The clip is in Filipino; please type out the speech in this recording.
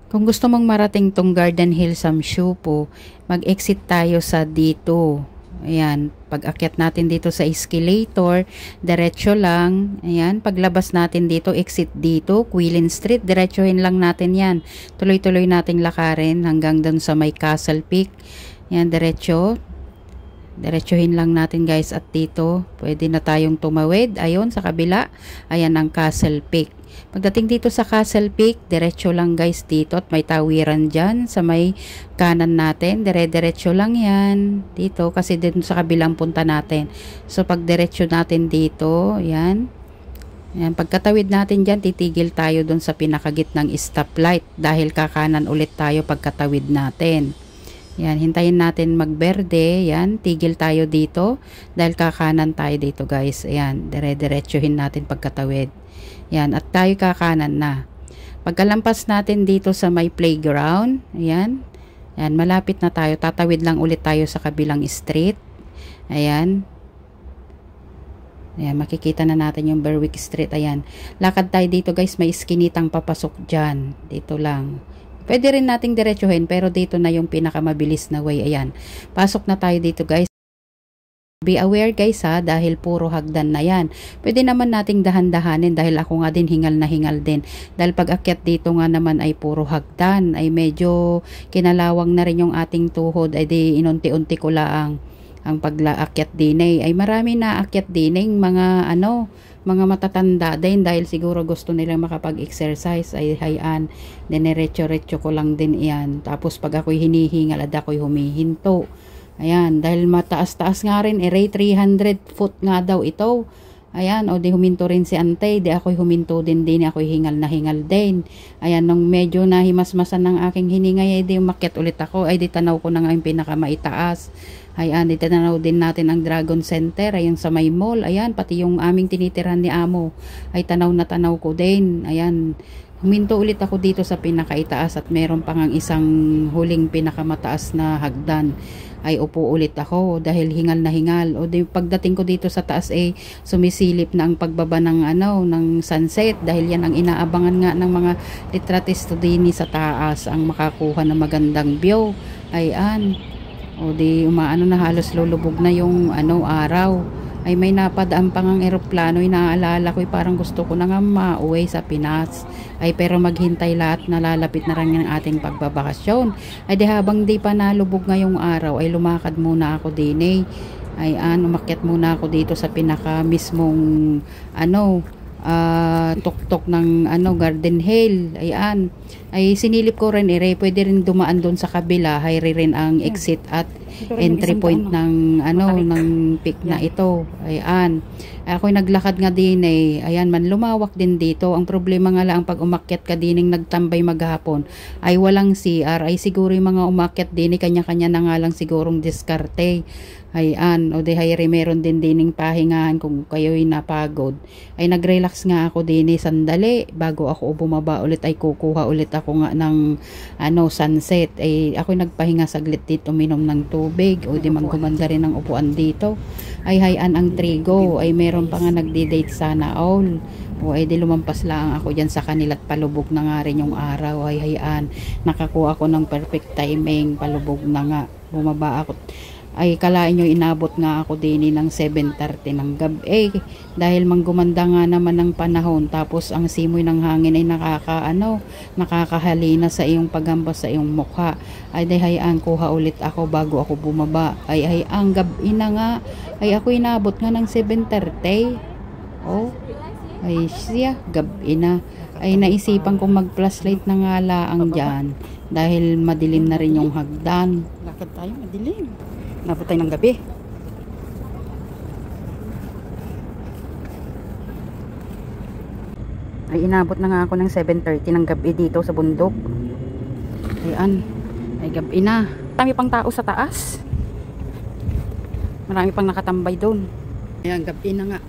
Kung gusto mong marating tong Garden Hill Samshupo, mag-exit tayo sa dito. Ayan, pag-akyat natin dito sa escalator, diretso lang. Ayan, paglabas natin dito, exit dito, Quillen Street, diretsuhin lang natin yan. Tuloy-tuloy nating lakarin hanggang dun sa may Castle Peak. Ayan, diretso. Diretsuhin lang natin guys at dito, pwede na tayong tumawid. Ayun, sa kabila, ayan ang Castle Peak. Pagdating dito sa Castle Peak, diretso lang guys dito at may tawiran dyan sa may kanan natin. Dire-diretso lang yan dito kasi dito sa kabilang punta natin. So pag diretso natin dito, yan. Yan, pagkatawid natin dyan, titigil tayo dun sa pinakagitnang stoplight dahil kakanan ulit tayo pagkatawid natin. Yan, hintayin natin magberde. Yan, tigil tayo dito dahil kakanan tayo dito guys. Ayan, dire-diretsuhin natin pagkatawid. Yan, at tayo kakanan na. Pagkalampas natin dito sa may playground, ayan. Ayan, malapit na tayo. Tatawid lang ulit tayo sa kabilang street. Ayan. Ayan, makikita na natin yung Berwick Street. Ayan, lakad tayo dito guys. May iskinitang papasok dyan. Dito lang. Pwede rin nating diretsuhin pero dito na yung pinakamabilis na way. Ayan. Pasok na tayo dito guys. Be aware guys ha, dahil puro hagdan na yan. Pwede naman nating dahan-dahanin dahil ako nga din hingal na hingal din. Dahil pag akyat dito nga naman ay puro hagdan. Ay medyo kinalawang na rin yung ating tuhod. Ay di inunti-unti ko lang ang pag-akyat din ay marami na akyat din mga mga matatanda din dahil siguro gusto nilang makapag-exercise ay hayan, dinerecho-recho ko lang din iyan. Tapos pag ako'y hinihingal at ako'y humihinto. Ayan, dahil mataas-taas nga rin, rate 300 foot nga daw ito. Ayan, o di huminto rin si Antay, di ako'y huminto din, ako'y hingal na hingal din. Ayan, nung medyo nahimasmasan ng aking hiningay, ay di umakyat ulit ako, ay di tanaw ko na nga yung pinakamaitaas. Ayan, di tanaw din natin ang Dragon Center, ayan sa may mall, ayan, pati yung aming tinitirahan ni Amo, ay tanaw na tanaw ko din. Ayan, huminto ulit ako dito sa pinakaitaas at meron pang ang isang huling pinakamataas na hagdan. Ay upo ulit ako dahil hingal na hingal. O di, pagdating ko dito sa taas ay sumisilip na ang pagbaba ng ng sunset dahil yan ang inaabangan nga ng mga litratisto din sa taas ang makakuha ng magandang view. Ayan. O di umaano na halos lulubog na yung araw. Ay may napadaan pang ang eroplano, inaalala ko parang gusto ko na nga mauwi sa Pinas. Ay pero maghintay lahat, nalalapit na rin ang ating pagbabakasyon. Ay di habang di pa nalubog ngayong araw ay lumakad muna ako din ay umakyat muna ako dito sa pinaka mismong tuktok ng Garden Hill. Ayan, ay sinilip ko rin pwede rin dumaan doon sa kabila, hay rin ang exit at entry point ng ng peak na ito. Ayan, ako'y naglakad nga din ayan man lumawak din dito. Ang problema nga lang pag umakyat ka din nagtambay maghapon ay walang CR, ay siguro yung mga umakyat din kanya-kanya na nga lang sigurong diskarte. Ayan, o di hayri meron din dining pahingahan kung kayo'y napagod. Ay nagrelax nga ako din sandali bago ako bumaba ulit ay kukuha ulit ako nga ng sunset. Ay ako'y nagpahinga saglit dito, uminom ng tubig o di manggumanda rin ang upuan dito. Ay hayan ang trigo ay meron pa nga nagdi-date sana all. O ay di lumampas lang ako dyan sa kanila at palubog na nga rin yung araw. Ay hayan, nakakuha ako ng perfect timing, palubog na nga, bumaba ako. Ay kalain nyo inabot nga ako din ng 7:30 ng gabi dahil manggumanda nga naman ng panahon tapos ang simoy ng hangin ay nakakahalina sa iyong paghambas sa iyong mukha. Ay hayaan kuha ulit ako bago ako bumaba. Ay ang gabi na nga ay ako inabot nga ng 7:30. Oh, ay siya gabi na. Ay naisipan kong mag flashlight na nga laang dyan dahil madilim na rin yung hagdan. Lakad tayo, madilim. Nabot tayo ng gabi. Ay inabot na nga ako ng 7:30 ng gabi dito sa bundok. Ayan, ay gabi na. Marami pang tao sa taas. Marami pang nakatambay doon. Ayan, gabi na nga.